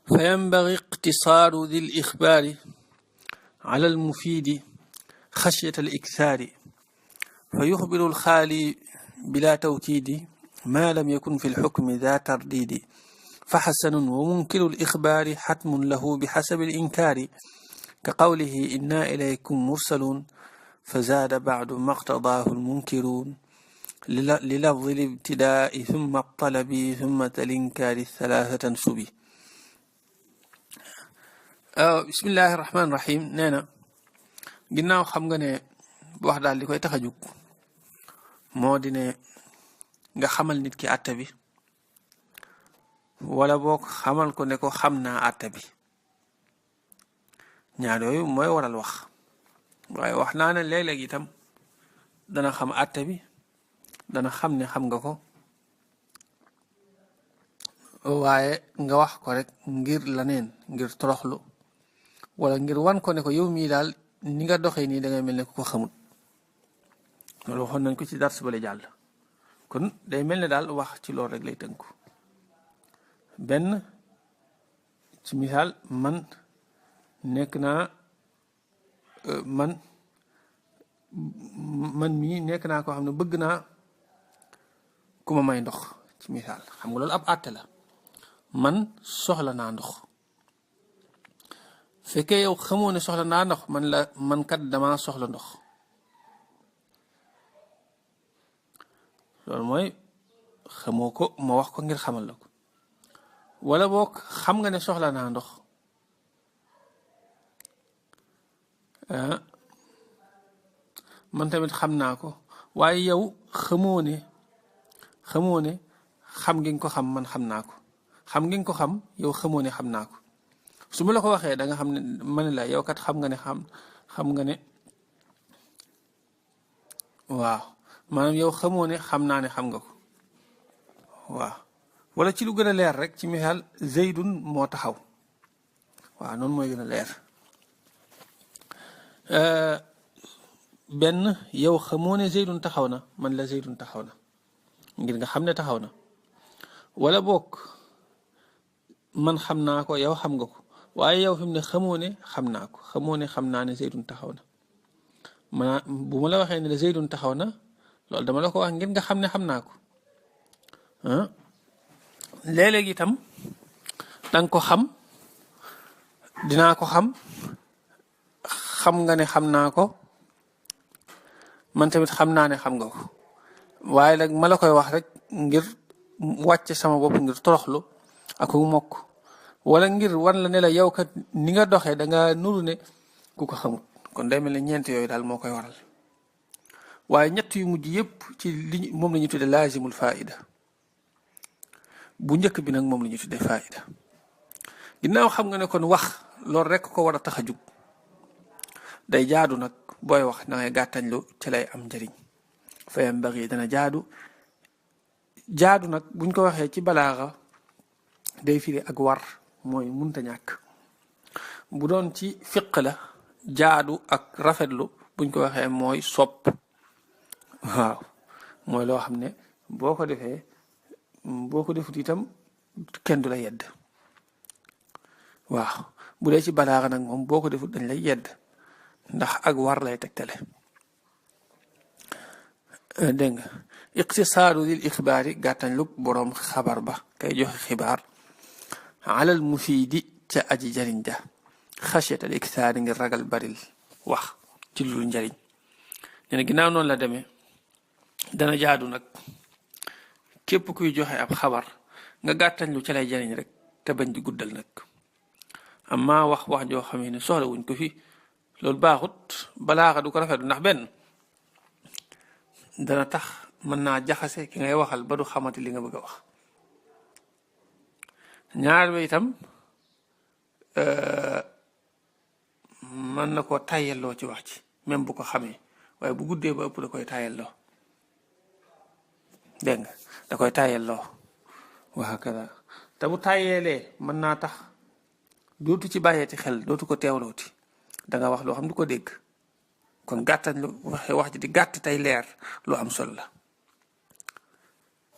فينبغي اقتصار ذي الإخبار على المفيد خشية الإكثار فيخبر الخالي بلا توكيد ما لم يكن في الحكم ذا ترديد فحسن ومنكر الإخبار حتم له بحسب الإنكار كقوله إنا إليكم مرسلون فزاد بعد ما اقتضاه المنكرون للفظ الابتداء ثم الطلب ثم الإنكار الثلاثة سبي bismillahi rahmaani rahim nee na ginnaaw xam nga ne wax daal li koy tax a jóg moo di ne nga xamal nit ki àtte bi wala boog xamal ko ne ko xam naa àtte bi ñaar yooyu mooy waral wax waaye wax naa ne léeg-léeg itam dana xam àtte bi dana xam ne xam nga ko waaye nga wax ko rek ngir laneen ngir toroxlu wala ngir wan ko ne ko yow mii daal ni nga doxee nii da ngay mel ne ku ko xamul loolu waxoon nañ ko ci dars bale jàll kon day mel ne daal wax ci loolu rek lay tënku benn ci misaal man nekk naa man mii nekk naa koo xam ne bëgg naa ku ma may ndox ci misaal xam nga loolu ab àtte la man soxla naa ndox fekkee yow xamoo ne soxla naa ndox man kat dama soxla ndox loolu mooy xamoo ko ma wax ko ngir xamal la ko wala boog xam nga ne soxla naa ndox man tamit xam naa ko waaye yow xamoo ne xam ngi nga ko xam man xam naa ko xam ngi nga ko xam yow xamoo ne xam naa ko su ma la ko waxee da nga xam ne man la yow kat xam nga ne xam nga ne waaw maanaam yow xamoo ne xam naa ne xam nga ko waaw wala ci lu gën a leer rek ci misaal Zeydun moo taxaw waaw noonu mooy gën a leer benn yow xamoo ne Zeydun taxaw na man la Zeydun taxaw na ngir nga xam ne taxaw na wala boog man xam naa ko yow xam nga ko waaye yow fi mu ne xamoo ne xam naa ko xamoo ne xam naa ne Zeydun taxaw na bu ma la waxee ne la Zeydun taxaw na loolu dama la ko wax ngir nga xam ne xam naa ko léeg-léeg itam danga ko xam dinaa ko xam nga ne xam naa ko man tamit xam naa ne xam nga ko waaye nag ma la koy wax rek ngir wàcce sama bopp ngir toroxlu ak mokk wala ngir wan la ne la yow kat ni nga doxee da nga nuru ne ku ko xamul kon day mel ne ñeent yooyu daal moo koy waral waaye ñett yu mujj yépp ci li moom la ñu tudde laazimul faida bu njëkk bi nag moom la ñu tudde faida ginnaaw xam nga ne kon wax loolu rek ko war a tax a jug day jaadu nag booy wax na ngay gàttañlu ci lay am njëriñ fa yambagi dana jaadu nag buñ ko waxee ci balaaxa day firi ak war mooy munta ñàkk bu doon ci fiq la jaadu ak rafetlu buñ ko waxee mooy sopp waaw mooy loo xam ne boo ko defut itam kenn du la yedd waaw bu dee ci balaaxa nag moom boo ko defut dañ lay yedd ndax ak war lay tegtale dégg nga iqtisaaru lil ixbaari gàttañ lu boroom xabar ba kay joxe xibaar alal mufiidi ca aji jariñ ja xasyatal iktaari ngir ragal baril wax ci lu njariñ nee na ginnaaw noonu la demee dana jaadu nag képp kuy joxe ab xabar nga gàttañ lu ca lay jariñ rek te bañ di guddal nag amma wax joo xamee ne soxla wuñ ko fi loolu baaxut balaaxa du ko rafetlu ndax benn dana tax mën naa jaxase ki ngay waxal ba du xamante li nga bëgg a wax ñaar ba itam mën na koo tàyyelloo ci wax ci même bu ko xamee waaye bu guddee ba ëpp da koy tàyyelloo dégg nga da koy tàyyelloo waa kada te bu tàyyeelee mën naa tax dootu ci bàyyeeti xel dootu ko teewlooti danga wax loo xam du ko dégg kon gàttañ lu wax ji di gàtt tey leer lu am solo la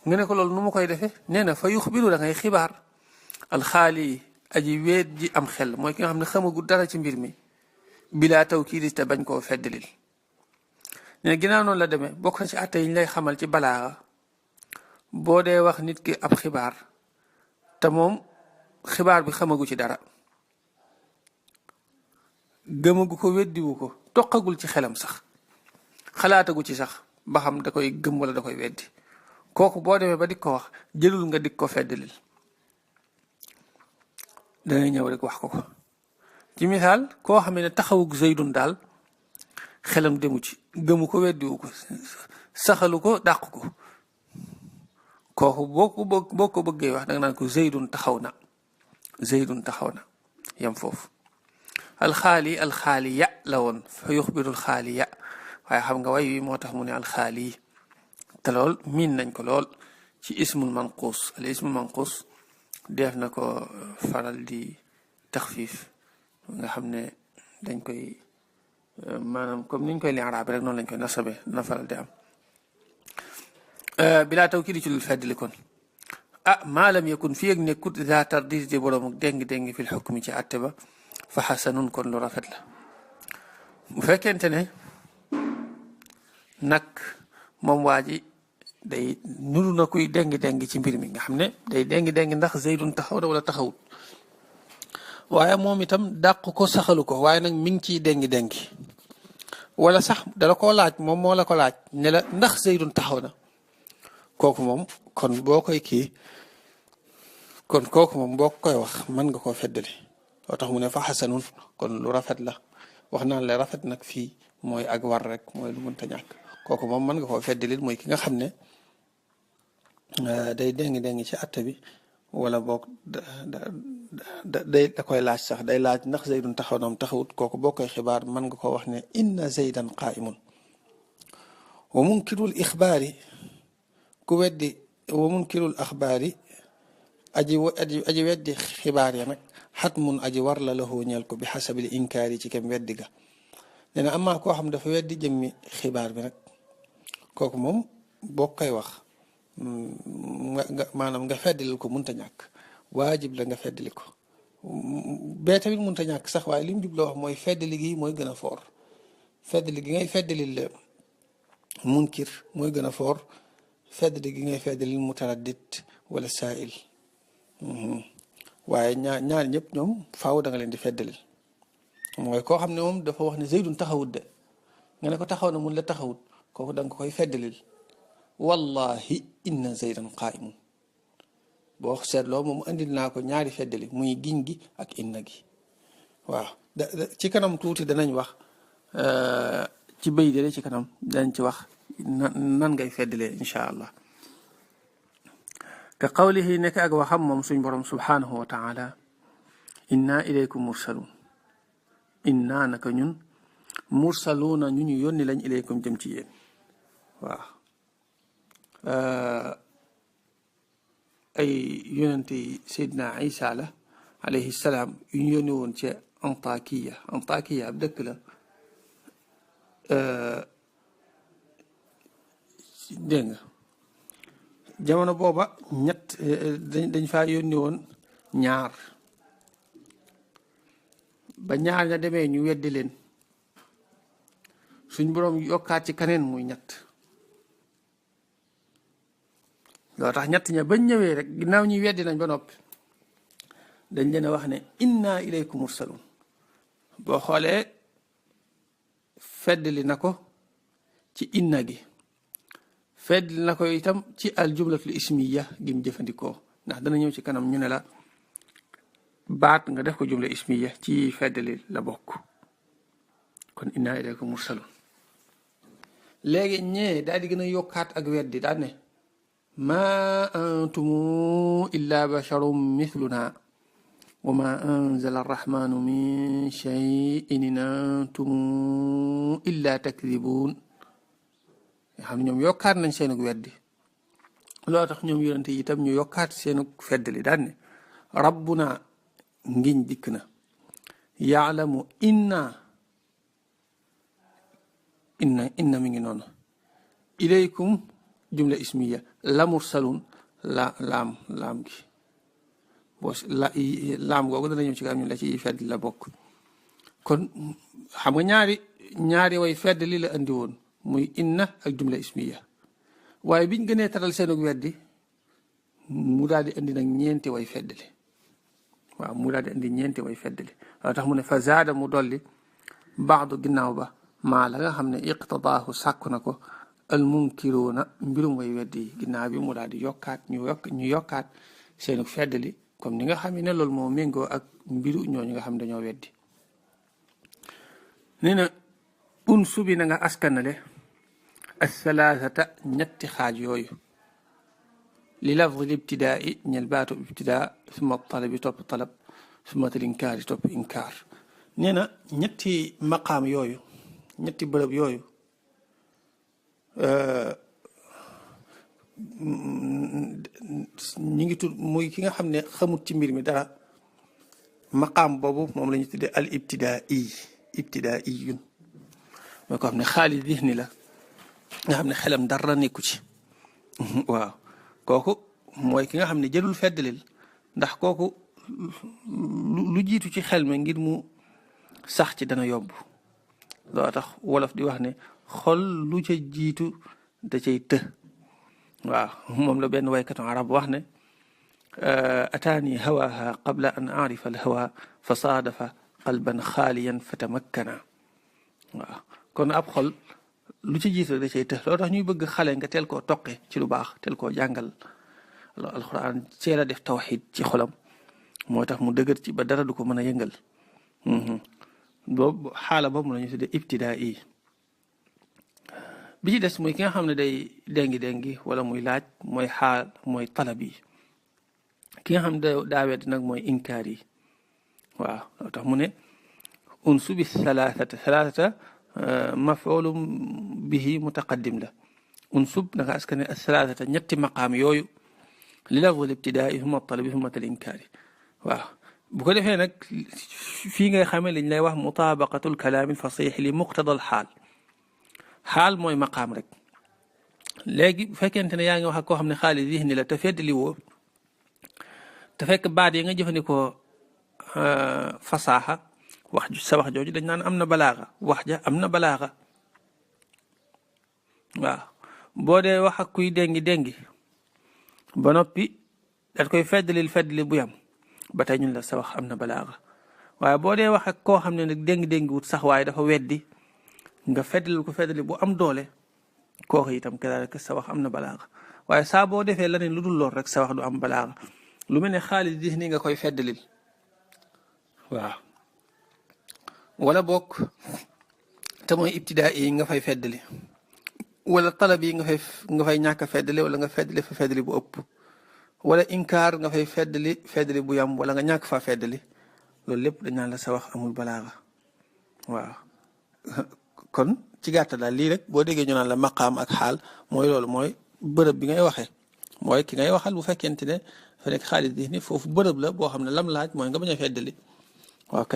nga ne ko loolu nu mu koy defee nee na fa yuxbiru da ngay xibaar alxaali aji weet ji am xel mooy ki nga xam ne xamagul dara ci mbir mi bilaa tawkiid te bañ koo feddalil ne ginnaaw noonu la demee bokk na ci àtte yi ñu lay xamal ci balaaxa boo dee wax nit ki ab xibaar te moom xibaar bi xamagu ci dara gëmagu ko weddiwu ko toqagul ci xelam sax xalaatagu ci sax ba xam da koy gëm wala da koy weddi kooku boo demee ba dik ko wax jëlul nga dik ko feddalil dangay ñëw rek wax ko ko ci misaal koo xam ne taxawug Zaydun daal xelam demu ci gëmu ko weddiwu ko saxalu ko dàq ko kooku boo ko bëggee wax danga naan ko Zaydun taxaw na yam foofu alxaaliya la woon fa yuxbiru alxaaliya waaye xam nga way wi moo tax mu ne alxaali te lool miin nañ ko lool ci ismul manquus al ismul manquus def na ko faral di taxfiif nga xam ne dañ koy maanaam comme niñ koy li araab rek noonu lañ koy nasabe na faral di am bilaa taw kii di ci lul feddli kon maa lam yakun fi ak nekkut za tardis di boroomu déng-déng fil xukmi ci àtte ba fa xasanun kon lu rafet la bu fekkente ne nag moom waa ji day nuru na kuy déng-déng ci mbir mi nga xam ne day déng-déng ndax Zaydun taxaw na wala taxawut waaye moom itam dàq ko saxalu ko waaye nag mi ngi ciy déng-déng wala sax dala koo laaj moom moo la ko laaj ne la ndax Zaydun taxaw na kooku moom kon boo koy wax mën nga koo feddali loo tax mu ne fa xasanun kon lu rafet la wax naan la rafet nag fii mooy ak war rek mooy lu mënta ñàkk kooku moom mën nga koo feddalil mooy ki nga xam ne day déng-déng ci àtte bi wala boog da koy laaj sax day laaj ndax Zaydun taxaw na am taxawut kooku boo koy xibaar mën nga ko wax ne inna Zaydan qaa'imun wa munkirul ixbaari ku weddi wa munkirul axbaari aji weddi xibaar ya nag xatmun aji war la lahu ñeel ko bi xasabil inkaari ci kem weddi ga nee na amaa koo xam dafa weddi jëmmi xibaar bi nag kooku moom boo koy wax maanaam nga feddalil ko munta ñàkk waajib la nga feddali ko bee tamit munta ñàkk sax waaye li mu jubloo wax mooy feddali gi mooy gën a foor feddali gi ngay feddalil munkir mooy gën a foor feddali gi ngay feddalil mutaraddit wala saa'il waaye ñaar ñëpp ñoom faaw da nga leen di feddalil mooy koo xam ne moom dafa wax ne Zaydun taxawut de nga ne ko taxaw na mun la taxawut kooku da nga koy feddalil wallahi inna Zaydan qaa'imun boo seetloo moom andil naa ko ñaari feddali muy giñ gi ak inna gi waaw ci kanam tuuti danañ wax ci béy de ci kanam danañ ci wax nan ngay feddalee incha allah ka qawlihi nekk ak waxam moom suñ borom subhanahu wa taala inna ilaykum mursalun inna naka ñun mursaluuna ñu yónni lañ ilaykum jëm ci yéen waaw ay yonente yi Seydina Isa la alayhi salaam yu ñu yónni woon ci Antakiya ab dëkk la dégg nga jamono booba dañ faa yónni woon ñaar ba ñaar ña demee ñu weddi leen suñ boroom yokkaat ci kaneen muy ñett loo tax ñett ña bañ ñëwee rek ginnaaw ñuy weddi nañ ba noppi dañ leen a wax ne inna ilaykum mursalun boo xoolee feddli na ko ci inna gi feddli na ko itam ci al jumlatul ismiya gi mu jëfandikoo ndax dana ñëw ci kanam ñu ne la baat nga def ko jumla ismiya ci feddli la bokk kon inna ilaykum mursalun léegi ñee daal di gën a yokkaat ak weddi daal ne ma antumu illa basharum mithluna wa ma anzala arrahmanu min shay'in in antum illa takdibun nga xam ne ñoom yokkaat nañ seenug weddi loo tax ñoom yonente yi itam ñu yokkaat seenug feddali daan ne rabbuna ngiñ dikk na yaalamu inna mi ngi noonu ilaykum jumla ismiya la mursalun laam gi boo laam googu dana ñëw ci kanam ñu la ci fedd la bokk. kon xam nga ñaari way fedd li la andi woon muy inna ak jumla ismiya waaye biñ gënee taral seenug weddi mu daal di andi nag ñeenti way feddali. waaw mu daal di andi ñeenti way feddali waaw tax mu ne fa zaada mu dolli baadu ginnaaw ba maa la nga xam ne iqtadaahu sàkku na ko al munkiruuna mbirum way weddi yi ginnaaw bi mu daal di ñu yokkaat seenug feddali comme ni nga xam ne loolu moo méngoo ak mbiru ñooñu nga xam ne dañoo weddi. nee na unsubi na nga askanale asalaasata ñetti xaaj yooyu li lafdi libtidaa i ñel baatu ibtidaa suma talabi topp talab suma tal inkaar yi topp inkaar. nee na ñetti maqaam yooyu ñetti bërëb yooyu ñi ngi tudd muy ki nga xam ne xamut ci mbir mi dara maqaam boobu moom la ñu tuddee al ibtidaa iyun mooy ko xam ne xaalis dihni la nga xam ne xelam dara nekku ci waaw kooku mooy ki nga xam ne jëlul feddalil ndax kooku lu jiitu ci xel mi ngir mu sax ci dana yomb loo tax wolof di wax ne xol lu ca jiitu da cay të waaw moom la benn waykatu arab wax ne ataani hawaha qabla an arifa al hawa fa saadafa qalban xaaliyan fa tamakkana waaw kon ab xol lu ci jiitu da cay të loo tax ñuy bëgg xale nga teel koo toqe ci lu baax teel koo jàngal alxuraan teel a def tawxid ci xolam moo tax mu dëgër ci ba dara du ko mën a yëngal boobu xaala boobu la ñu tuddee ibtidaa yi bi ci des muy ki nga xam ne day déngi wala muy laaj mooy xaal mooy talab yi ki nga xam ne daa wedd nag mooy inkaar yi waaw loo tax mu ne unsubi salaasata mafoolu bihi mutaqaddim la unsub naka askane salaasata ñetti maqaam yooyu li lafdil ibtidaa huma talabi huma tal inkaar waaw bu ko defee nag fii ngay xamee liñ lay wax mutaabaqatul kalaamil fasiix li muqtadal xaal mooy maqaam rek. léegi bu fekkente ne yaa ngi wax ak koo xam ne xaalis zihni la te feddali woo te fekk baat yi nga jëfandikoo fasaaxa sa wax jooju dañ naan am na balaaxa wax ja am na balaaxa waaw boo dee wax ak kuy déngi ba noppi dañ koy feddali bu yam ba tey ñun la sa wax am na balaaxa waaye boo dee wax ak koo xam ne nag déngi wut sax waaye dafa weddi nga feddali bu am doole kooku itam kadaalika sa wax am na balaaxa waaye saa boo defee leneen lu dul lool rek sa wax du am balaaxa lu mel ne xaalis di ni nga koy feddalil waaw wala bokk te mooy ibtidaa yi nga fay feddali wala talab yi nga fay ñàkk a feddali wala nga feddali fa feddali bu ëpp wala inkaar nga fay feddali bu yam wala nga ñàkk faa feddali loolu lépp dañ naan la sa wax amul balaaxa waaw kon ci gàttal daal lii rek boo déggee ñu naan la maqaam ak xaal mooy loolu mooy bërëb bi ngay waxee mooy ki ngay waxal bu fekkente ne fa nekk xaalis di ni foofu bërëb la boo xam ne lam laaj mooy nga bañ a feddali ok